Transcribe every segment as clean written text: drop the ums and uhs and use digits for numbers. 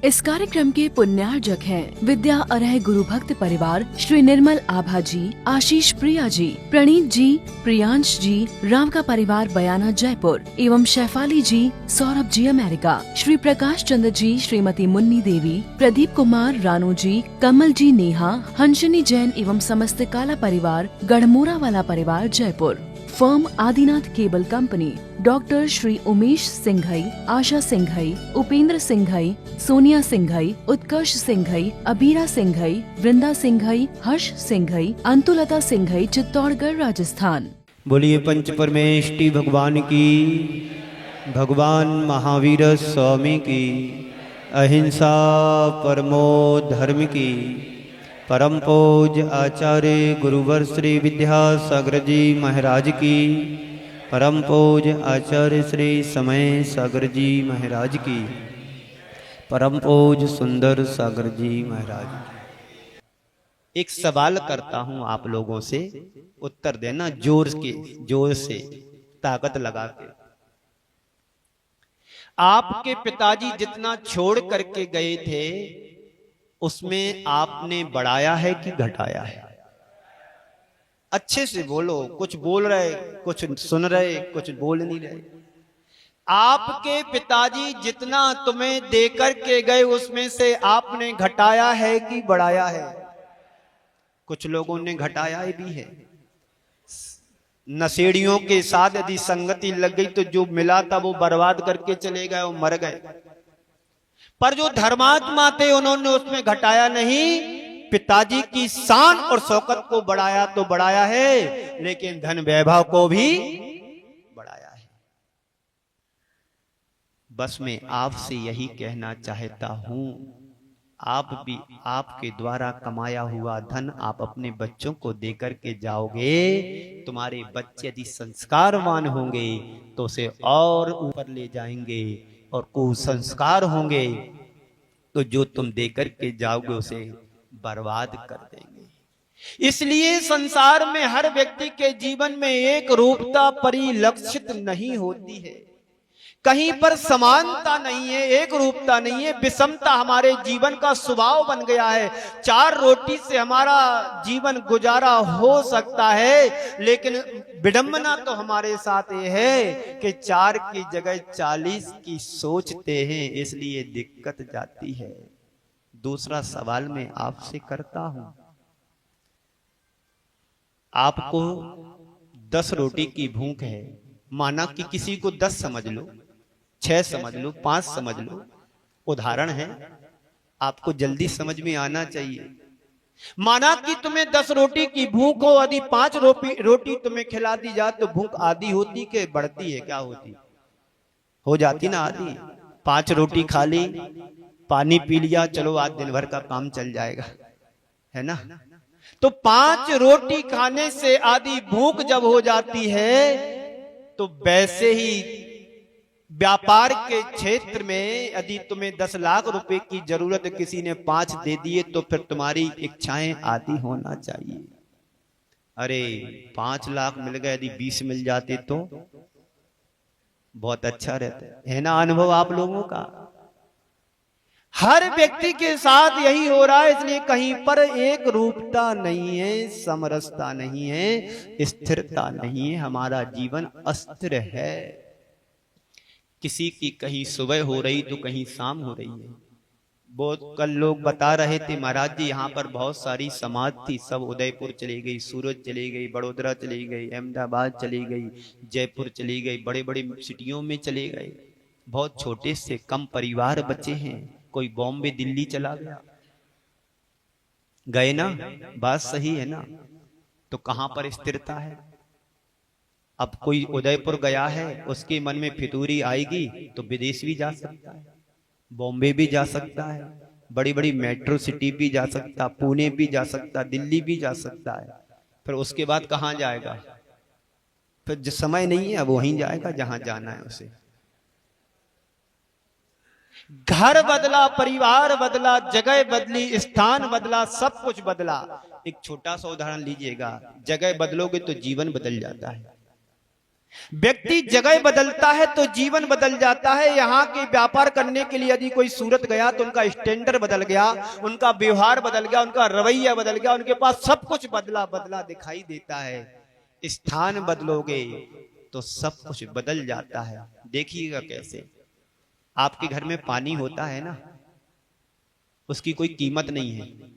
इस कार्यक्रम के पुण्यार्जक हैं विद्या अरह गुरु भक्त परिवार श्री निर्मल आभा जी, आशीष प्रिया जी, प्रणीत जी, प्रियांश जी, राम का परिवार बयाना जयपुर एवं शैफाली जी, सौरभ जी अमेरिका, श्री प्रकाश चंद्र जी, श्रीमती मुन्नी देवी, प्रदीप कुमार, रानू जी, कमल जी, नेहा, हंसिनी जैन एवं समस्त काला परिवार, गढ़मोरा वाला परिवार Jaipur. Firm Adinath cable company, doctor Shri Umesh Singhai, Asha Singhai, Upendra Singhai, Sonia Singhai, Utkarsh Singhai, Abira Singhai, Vrinda Singhai, Harsh Singhai, Antulata Singhai, Chittorgarh Rajasthan. बोलिए पंच परमेष्टि भगवान की, भगवान महावीर स्वामी की, अहिंसा परमो धर्म की, परम पूज आचार्य गुरुवर श्री विद्यासागर जी महाराज की, परम पूज आचार्य श्री समय सागर जी महाराज की, परम पूज सुंदर सागर जी महाराज की। एक सवाल करता हूं आप लोगों से, उत्तर देना जोर से ताकत लगा के। आपके पिताजी जितना छोड़ करके गए थे उसमें आपने बढ़ाया है कि घटाया है? अच्छे से बोलो, कुछ बोल रहे, कुछ सुन रहे, कुछ बोल नहीं रहे। आपके पिताजी जितना तुम्हें देकर के गए उसमें से आपने घटाया है कि बढ़ाया है? कुछ लोगों ने घटाया भी है। नशेड़ियों के साथ यदि संगति लग गई तो जो मिला था वो बर्बाद करके चले गए, वो मर गए। पर जो धर्मात्मा थे उन्होंने उसमें घटाया नहीं, पिताजी की शान और शौकत को बढ़ाया तो बढ़ाया है, लेकिन धन वैभव को भी बढ़ाया है। बस मैं आपसे यही कहना चाहता हूं, आप भी आपके द्वारा कमाया हुआ धन आप अपने बच्चों को देकर के जाओगे, तुम्हारे बच्चे यदि संस्कारवान होंगे तो उसे और ऊपर ले जाएंगे, और कुसंस्कार होंगे तो जो तुम देकर के जाओगे उसे बर्बाद कर देंगे। इसलिए संसार में हर व्यक्ति के जीवन में एक रूपता परिलक्षित नहीं होती है, कहीं पर समानता नहीं है, एक रूपता नहीं है, विषमता हमारे जीवन का स्वभाव बन गया है। 4 रोटी से हमारा जीवन गुजारा हो सकता है, लेकिन विडंबना तो हमारे साथ ये है कि 4 की जगह 40 की सोचते हैं, इसलिए दिक्कत जाती है। दूसरा सवाल मैं आपसे करता हूं, आपको 10 रोटी की भूख है, माना कि किसी को 10 समझ लो, 6 समझ लो, 5 समझ लो, उदाहरण है, आपको जल्दी समझ में आना चाहिए। माना कि तुम्हें 10 रोटी की भूख हो, यदि 5 रोटी तुम्हें खिला दी जाए तो भूख आधी होती कि बढ़ती है? क्या होती? हो जाती ना आधी। 5 रोटी खा ली, पानी पी लिया, चलो आज दिन भर का काम चल जाएगा, है ना? तो 5 रोटी खाने से आधी भूख जब हो जाती है तो वैसे ही व्यापार के क्षेत्र में यदि तुम्हें 10 लाख रुपए की जरूरत है, किसी ने 5 दे दिए, तो फिर तुम्हारी इच्छाएं आदि होना चाहिए। अरे 5 लाख मिल गए, यदि 20 मिल जाते तो बहुत अच्छा रहता है ना? अनुभव आप लोगों का हर व्यक्ति के साथ यही हो रहा है। इसलिए कहीं पर एक रूपता नहीं है, समरसता नहीं है, स्थिरता नहीं है, हमारा जीवन अस्थिर है। किसी की कहीं सुबह हो रही तो कहीं शाम हो रही है। बहुत कल लोग बता रहे थे, महाराज जी यहाँ पर बहुत सारी समाज थी, सब उदयपुर चली गई, सूरत चली गई, बड़ोदरा चली गई, अहमदाबाद चली गई, जयपुर चली गई, बड़े बड़े सिटियों में चले गए। बहुत छोटे से कम परिवार बचे हैं, कोई बॉम्बे दिल्ली चला गया, गए ना? बात सही है ना? तो कहां पर स्थिरता है? अब कोई उदयपुर गया है, उसके मन में फितूरी आएगी तो विदेश भी जा सकता है, बॉम्बे भी जा सकता है, बड़ी बड़ी मेट्रो सिटी भी जा सकता, पुणे भी जा सकता, दिल्ली भी जा सकता है। फिर उसके बाद कहां जाएगा? फिर जो समय नहीं है अब वहीं जाएगा जहां जाना है उसे। घर बदला, परिवार बदला, जगह बदली, स्थान बदला, सब कुछ बदला। एक छोटा सा उदाहरण लीजिएगा, जगह बदलोगे तो जीवन बदल जाता है। व्यक्ति जगह बदलता है तो जीवन बदल जाता है। यहाँ के व्यापार करने के लिए यदि कोई सूरत गया तो उनका स्टैंडर्ड बदल गया, उनका व्यवहार बदल गया, उनका रवैया बदल गया, उनके पास सब कुछ बदला बदला दिखाई देता है। स्थान बदलोगे तो सब कुछ बदल जाता है। देखिएगा कैसे, आपके घर में पानी होता है ना, उसकी कोई कीमत नहीं है।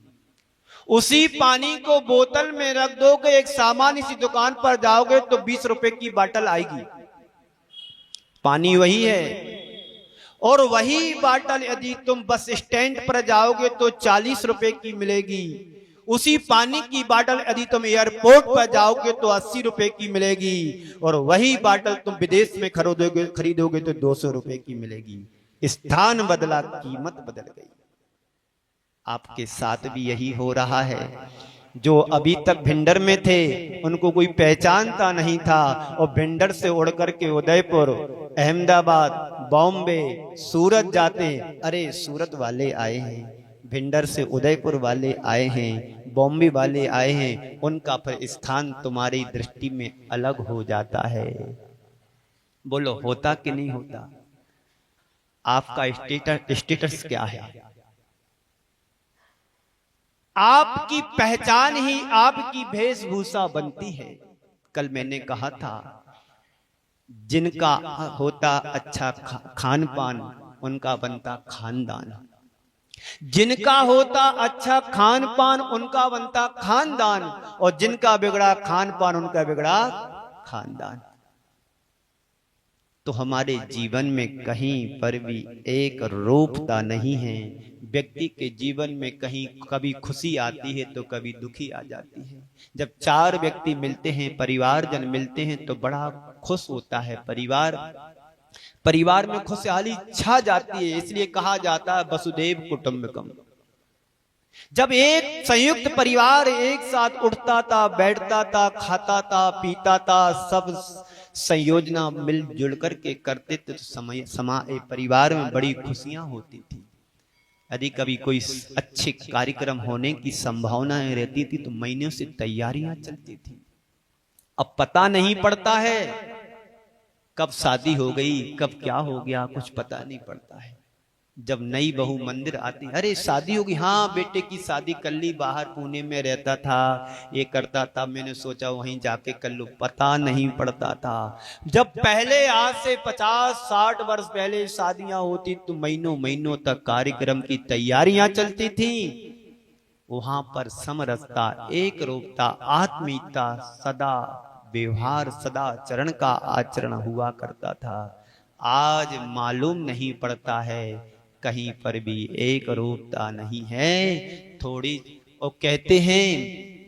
उसी पानी को बोतल में रख दोगे, एक सामान्य सी दुकान पर जाओगे तो 20 रुपए की बोतल आएगी, पानी वही है। और वही बोतल यदि तुम बस स्टैंड पर जाओगे तो 40 रुपए की मिलेगी। उसी पानी की बोतल यदि तुम एयरपोर्ट पर जाओगे तो 80 रुपए की मिलेगी। और वही बोतल तुम विदेश में खरीदोगे तो 200 रुपए की मिलेगी। स्थान बदला, कीमत बदल गई। आपके साथ भी यही हो रहा है। जो अभी तक भिंडर में थे उनको कोई पहचानता नहीं था, और भिंडर से उड़ करके उदयपुर, अहमदाबाद, बॉम्बे, सूरत जाते, अरे सूरत वाले आए हैं, भिंडर से उदयपुर वाले आए हैं, बॉम्बे वाले आए हैं, उनका फिर स्थान तुम्हारी दृष्टि में अलग हो जाता है। बोलो होता कि नहीं होता? आपका स्टेटस क्या है? आपकी पहचान ही आपकी वेशभूषा बनती है। कल मैंने कहा था, जिनका होता अच्छा खान पान उनका बनता खानदान, जिनका होता अच्छा खान पान उनका बनता खानदान, और जिनका बिगड़ा खान पान उनका बिगड़ा खानदान। तो हमारे जीवन में कहीं पर भी एक रूपता नहीं है। व्यक्ति के जीवन में कहीं कभी खुशी आती है तो कभी दुखी आ जाती है। जब चार व्यक्ति मिलते हैं, परिवारजन मिलते हैं तो बड़ा खुश होता है परिवार में खुशहाली छा जाती है। इसलिए कहा जाता है वसुदेव कुटुंबकम। जब एक संयुक्त परिवार एक साथ उठता था, बैठता था, खाता था, पीता था, सब संयोजना मिलजुल करके करते थे तो परिवार में बड़ी खुशियां होती थी। यदि कभी कोई अच्छे कार्यक्रम होने की संभावनाएं रहती थी तो महीनों से तैयारियां चलती थी। अब पता नहीं पड़ता है कब शादी हो गई, कब क्या हो गया, कुछ पता नहीं पड़ता है। जब नई बहू मंदिर आती, अरे शादी होगी, हाँ बेटे की शादी कर ली, बाहर पुणे में रहता था, ये करता था, मैंने सोचा वहीं जाके कर लूं, पता नहीं पड़ता था। जब पहले आज से 50-60 वर्ष पहले शादियां होती तो महीनों महीनों तक कार्यक्रम की तैयारियां चलती थी। वहां पर समरसता, एक रूपता, आत्मीयता, सदा व्यवहार, सदा चरण का आचरण हुआ करता था। आज मालूम नहीं पड़ता है, कहीं पर भी एक रूपता नहीं है। थोड़ी और कहते हैं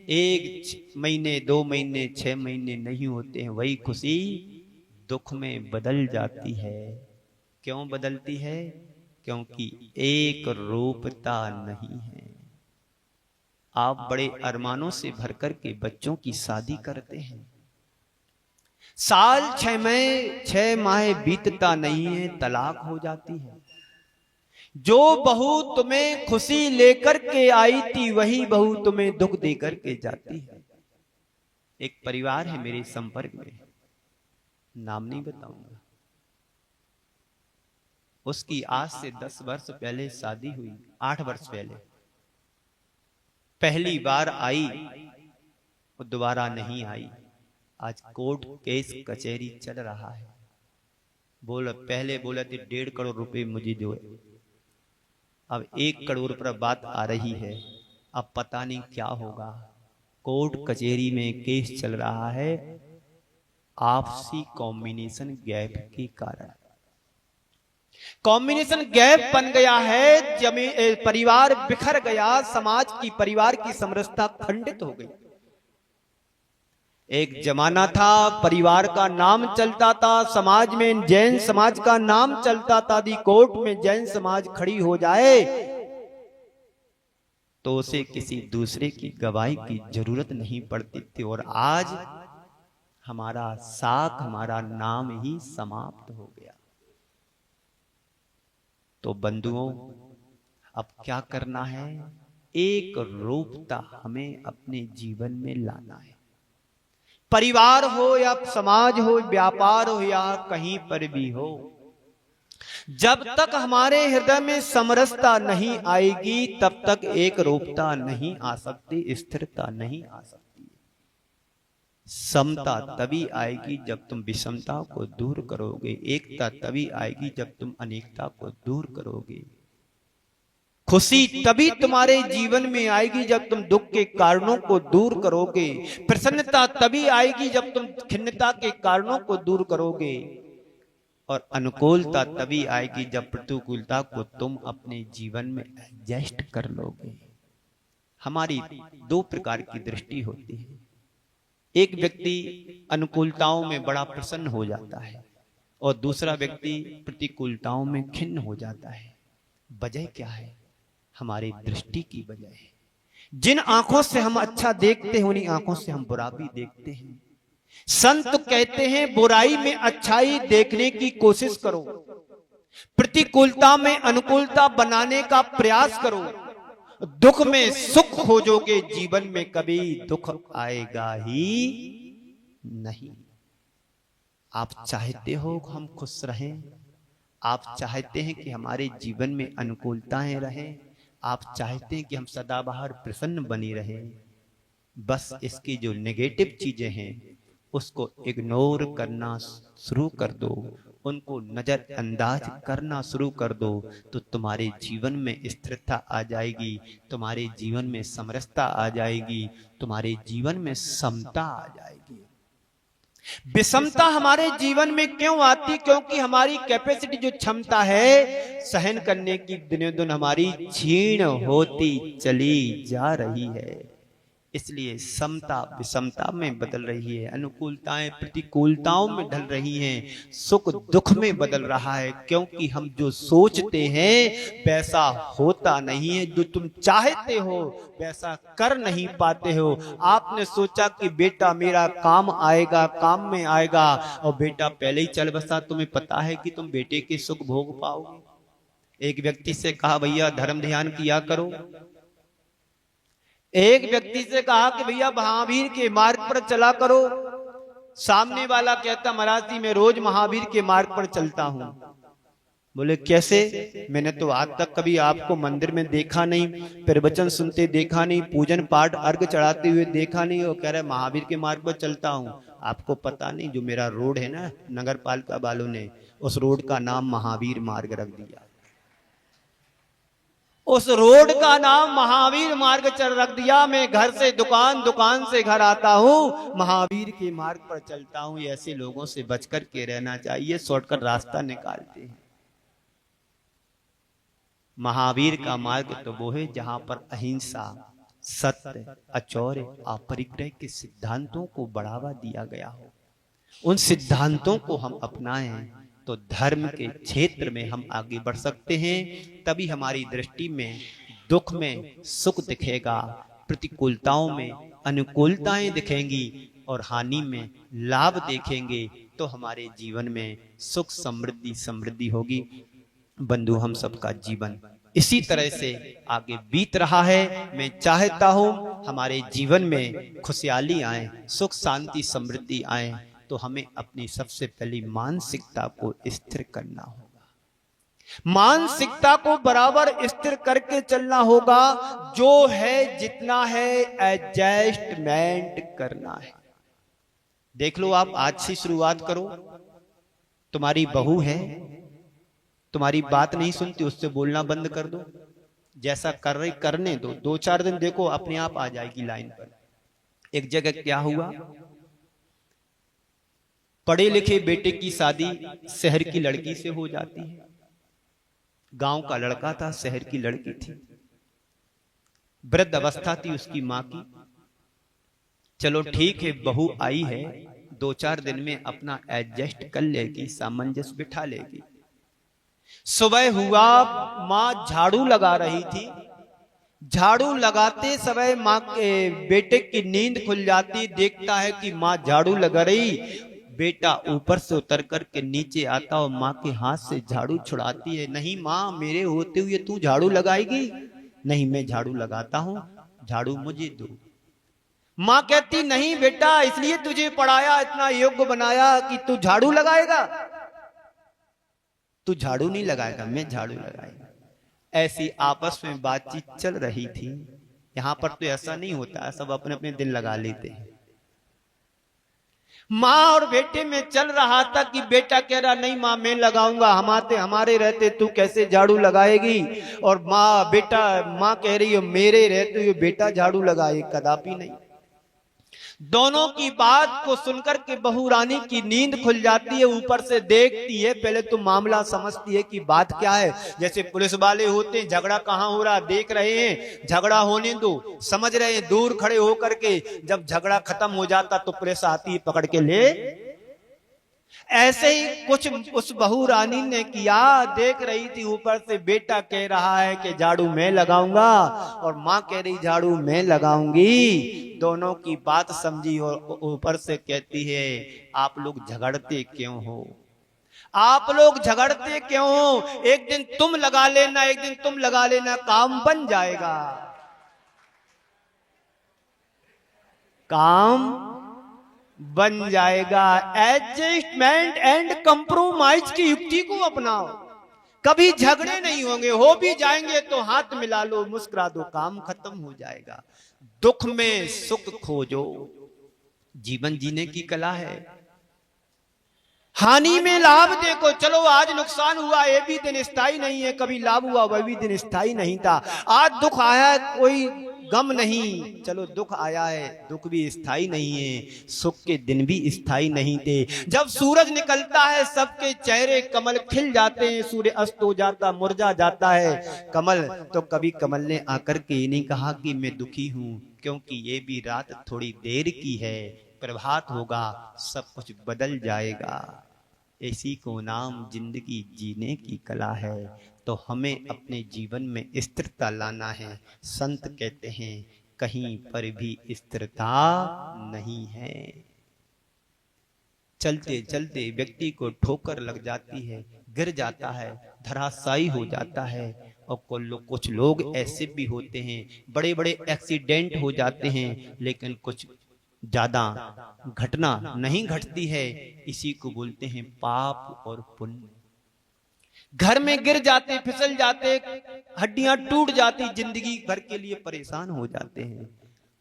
1 महीने 2 महीने 6 महीने नहीं होते हैं, वही खुशी दुख में बदल जाती है। क्यों बदलती है? क्योंकि एक रूपता नहीं है। आप बड़े अरमानों से भर कर के बच्चों की शादी करते हैं, साल 6 माह बीतता नहीं है, तलाक हो जाती है। जो बहू तुम्हें खुशी लेकर के आई थी वही बहू तुम्हें दुख देकर के जाती है। एक परिवार है मेरे संपर्क में, नाम नहीं बताऊंगा, उसकी आज से 10 वर्ष पहले शादी हुई, 8 वर्ष पहले। पहली बार आई और दोबारा नहीं आई। आज कोर्ट केस कचहरी चल रहा है। पहले बोला थे 1.5 करोड़ रुपए मुझे दो, अब 1 करोड़ पर बात आ रही है। अब पता नहीं क्या होगा। कोर्ट कचहरी में केस चल रहा है आपसी कॉम्बिनेशन गैप के कारण। कॉम्बिनेशन गैप बन गया है, परिवार बिखर गया, समाज की परिवार की समरसता खंडित हो गई। एक जमाना था परिवार का नाम चलता था, समाज में जैन समाज का नाम चलता था। यदि कोर्ट में जैन समाज खड़ी हो जाए तो उसे किसी दूसरे की गवाही की जरूरत नहीं पड़ती थी। और आज हमारा साख, हमारा नाम ही समाप्त हो गया। तो बंधुओं, अब क्या करना है? एक रूपता हमें अपने जीवन में लाना है। परिवार हो या समाज हो, व्यापार हो या कहीं पर भी हो, जब तक हमारे हृदय में समरसता नहीं आएगी तब तक एक रूपता नहीं आ सकती, स्थिरता नहीं आ सकती। समता तभी आएगी जब तुम विषमता को दूर करोगे, एकता तभी आएगी जब तुम अनेकता को दूर करोगे। खुशी तभी तुम्हारे जीवन में आएगी जब तुम दुख के कारणों को दूर करोगे। प्रसन्नता तभी आएगी जब तुम खिन्नता के कारणों को दूर करोगे। और अनुकूलता तभी आएगी जब प्रतिकूलता को तुम अपने जीवन में एडजस्ट कर लोगे। हमारी दो प्रकार की दृष्टि होती है। एक व्यक्ति अनुकूलताओं में बड़ा प्रसन्न हो जाता है और दूसरा व्यक्ति प्रतिकूलताओं में खिन्न हो जाता है। वजह क्या है? हमारी दृष्टि की वजह है। जिन आंखों से हम अच्छा देखते हैं उन्हीं आंखों से हम बुरा भी देखते हैं। संत कहते हैं बुराई में अच्छाई देखने की कोशिश करो, प्रतिकूलता में अनुकूलता बनाने का प्रयास करो, दुख में सुख खोजोगे, जीवन में कभी दुख आएगा ही नहीं। आप चाहते हो हम खुश रहें, आप चाहते हैं कि हमारे जीवन में अनुकूलताएं रहें, आप चाहते हैं कि हम सदाबहार प्रसन्न बनी रहें। बस इसकी जो नेगेटिव चीजें हैं उसको इग्नोर करना शुरू कर दो, उनको नजरअंदाज करना शुरू कर दो, तो तुम्हारे जीवन में स्थिरता आ जाएगी, तुम्हारे जीवन में समरसता आ जाएगी, तुम्हारे जीवन में समता आ जाएगी। विषमता हमारे जीवन में क्यों आती? क्योंकि हमारी कैपेसिटी, जो क्षमता है सहन करने की, दिनों दिन हमारी क्षीण होती चली जा रही है। इसलिए समता विषमता में बदल रही है, अनुकूलताएं प्रतिकूलताओं में ढल रही हैं, सुख दुख में बदल रहा है। क्योंकि हम जो सोचते हैं वैसा होता नहीं है, जो तुम चाहते हो वैसा कर नहीं पाते हो। आपने सोचा कि बेटा मेरा काम आएगा, काम में आएगा, और बेटा पहले ही चल बसा, तुम्हें पता है कि तुम बेटे के सुख भोग पाओगे। एक व्यक्ति से कहा भैया धर्म ध्यान किया करो, एक व्यक्ति से कहा कि भैया महावीर के मार्ग पर चला करो। सामने वाला कहता महाराज जी मैं रोज महावीर के मार्ग पर चलता हूं। बोले कैसे? मैंने तो आज तक कभी आपको मंदिर में देखा नहीं, प्रवचन सुनते देखा नहीं, पूजन पाठ अर्घ चढ़ाते हुए देखा नहीं। वो कह रहे महावीर के मार्ग पर चलता हूं। आपको पता नहीं जो मेरा रोड है ना, नगर पालिका वालों ने उस रोड का नाम महावीर मार्ग रख दिया। उस रोड का नाम महावीर मार्ग चल रख दिया। मैं घर से दुकान, दुकान से घर आता हूं, महावीर के मार्ग पर चलता हूं। ऐसे लोगों से बचकर के रहना चाहिए, शॉर्टकट रास्ता निकालते हैं। महावीर का मार्ग तो वो है जहां पर अहिंसा, सत्य, अचौर्य, अपरिग्रह के सिद्धांतों को बढ़ावा दिया गया हो। उन सिद्धांतों को हम अपनाएं तो धर्म के क्षेत्र में हम आगे बढ़ सकते हैं। तभी हमारी दृष्टि में दुख में सुख दिखेगा, प्रतिकूलताओं में अनुकूलताएं दिखेंगी और हानि में लाभ देखेंगे, तो हमारे जीवन में सुख समृद्धि समृद्धि होगी। बंधु हम सबका जीवन इसी तरह से आगे बीत रहा है। मैं चाहता हूं हमारे जीवन में खुशहाली आए, सुख शांति समृद्धि आए, तो हमें अपनी सबसे पहली मानसिकता को स्थिर करना होगा। मानसिकता को बराबर स्थिर करके चलना होगा। जो है जितना है एडजस्टमेंट करना है। देख लो, आप आज से शुरुआत करो। तुम्हारी बहू है, तुम्हारी बात नहीं सुनती, उससे बोलना बंद कर दो। जैसा कर रही करने दो, 2-4 दिन देखो अपने आप आ जाएगी लाइन पर। एक जगह क्या हुआ, पढ़े लिखे बेटे की शादी शहर की लड़की से हो जाती है। गांव का लड़का था, शहर की लड़की थी। वृद्ध अवस्था थी उसकी मां की। चलो ठीक है, बहू आई है, 2-4 दिन में अपना एडजस्ट कर लेगी, सामंजस्य बिठा लेगी। सुबह हुआ, मां झाड़ू लगा रही थी। झाड़ू लगाते समय मां के बेटे की नींद खुल जाती। देखता है कि मां झाड़ू लगा रही। बेटा ऊपर से उतर कर के नीचे आता और माँ के हाथ से झाड़ू छुड़ाती है। नहीं माँ, मेरे होते हुए तू झाड़ू लगाएगी? नहीं, मैं झाड़ू लगाता हूं, झाड़ू मुझे दो। मां कहती नहीं बेटा, इसलिए तुझे पढ़ाया, इतना योग्य बनाया कि तू झाड़ू लगाएगा। तू झाड़ू नहीं लगाएगा, मैं झाड़ू लगाएगा। ऐसी आपस में बातचीत चल रही थी। यहां पर तो ऐसा नहीं होता, सब अपने अपने दिल लगा लेते हैं। माँ और बेटे में चल रहा था कि बेटा कह रहा नहीं माँ मैं लगाऊंगा, हमारे रहते तू कैसे झाड़ू लगाएगी। और माँ कह रही है मेरे रहते हुए बेटा झाड़ू लगाए, कदापि नहीं। दोनों की बात को सुनकर के बहू रानी की नींद खुल जाती है। ऊपर से देखती है, पहले तो मामला समझती है कि बात क्या है। जैसे पुलिस वाले होते हैं, झगड़ा कहाँ हो रहा देख रहे हैं, झगड़ा होने दो, समझ रहे हैं, दूर खड़े होकर के। जब झगड़ा खत्म हो जाता तो पुलिस आती है, पकड़ के ले। ऐसे ही कुछ उस बहू रानी ने किया। देख रही थी ऊपर से बेटा कह रहा है कि झाड़ू मैं लगाऊंगा और माँ कह रही झाड़ू मैं लगाऊंगी। दोनों की बात समझी और ऊपर से कहती है आप लोग झगड़ते क्यों हो, आप लोग झगड़ते क्यों हो? एक दिन तुम लगा लेना, एक दिन तुम लगा लेना, काम बन जाएगा। काम बन जाएगा। एडजस्टमेंट एंड कंप्रोमाइज की युक्ति को अपनाओ, कभी झगड़े नहीं होंगे, हो भी जाएंगे तो हाथ मिला लो, मुस्कुरा दो, काम खत्म हो जाएगा। दुख में सुख खोजो, जीवन जीने की कला है। हानि में लाभ देखो, चलो आज नुकसान हुआ ये भी दिन स्थायी नहीं है, कभी लाभ हुआ वह भी दिन स्थायी नहीं था। आज दुख आया कोई गम नहीं, चलो दुख आया है, दुख भी स्थायी नहीं है, सुख के दिन भी स्थायी नहीं थे। जब सूरज निकलता है सबके चेहरे कमल खिल जाते हैं, सूर्य अस्त हो जाता मुरझा जाता है कमल, तो कभी कमल ने आकर के ये नहीं कहा कि मैं दुखी हूं, क्योंकि ये भी रात थोड़ी देर की है, प्रभात होगा सब कुछ बदल जाएगा। इसी को नाम जिंदगी जीने की कला है। तो हमें अपने जीवन में स्थिरता लाना है। संत कहते हैं कहीं पर भी स्थिरता नहीं है। चलते चलते व्यक्ति को ठोकर लग जाती है, गिर जाता है, धराशायी हो जाता है। और कुछ लोग ऐसे भी होते हैं, बड़े बड़े एक्सीडेंट हो जाते हैं, लेकिन कुछ ज्यादा घटना नहीं घटती है। इसी को बोलते हैं पाप और पुण्य। घर में गिर जाते, फिसल जाते, हड्डियां टूट जाती, जिंदगी भर के लिए परेशान हो जाते हैं।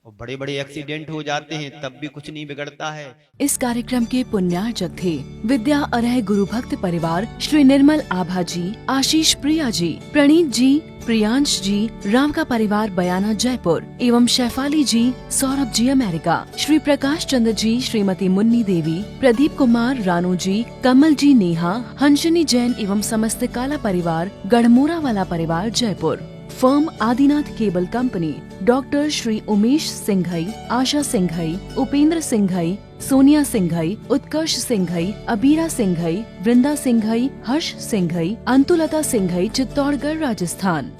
और बड़े बड़े एक्सीडेंट हो जाते हैं, तब भी कुछ नहीं बिगड़ता है। इस कार्यक्रम के पुण्यार्चक थे विद्या अर्ह गुरु भक्त परिवार श्री निर्मल आभा जी, आशीष प्रिया जी, प्रणीत जी, प्रियांश जी, राम का परिवार बयाना जयपुर एवं शैफाली जी, सौरभ जी अमेरिका, श्री प्रकाश चंद्र जी, श्रीमती मुन्नी देवी, प्रदीप कुमार रानू जी, कमल जी नेहा, हंसनी जैन एवं समस्त काला परिवार गढ़मोरा वाला परिवार Jaipur. Firm Adinath cable company, doctor Shri Umesh Singhai, Asha Singhai, Upendra Singhai, Sonia Singhai, Utkarsh Singhai, Abira Singhai, Vrinda Singhai, Harsh Singhai, Antulata Singhai, Chittorgarh Rajasthan.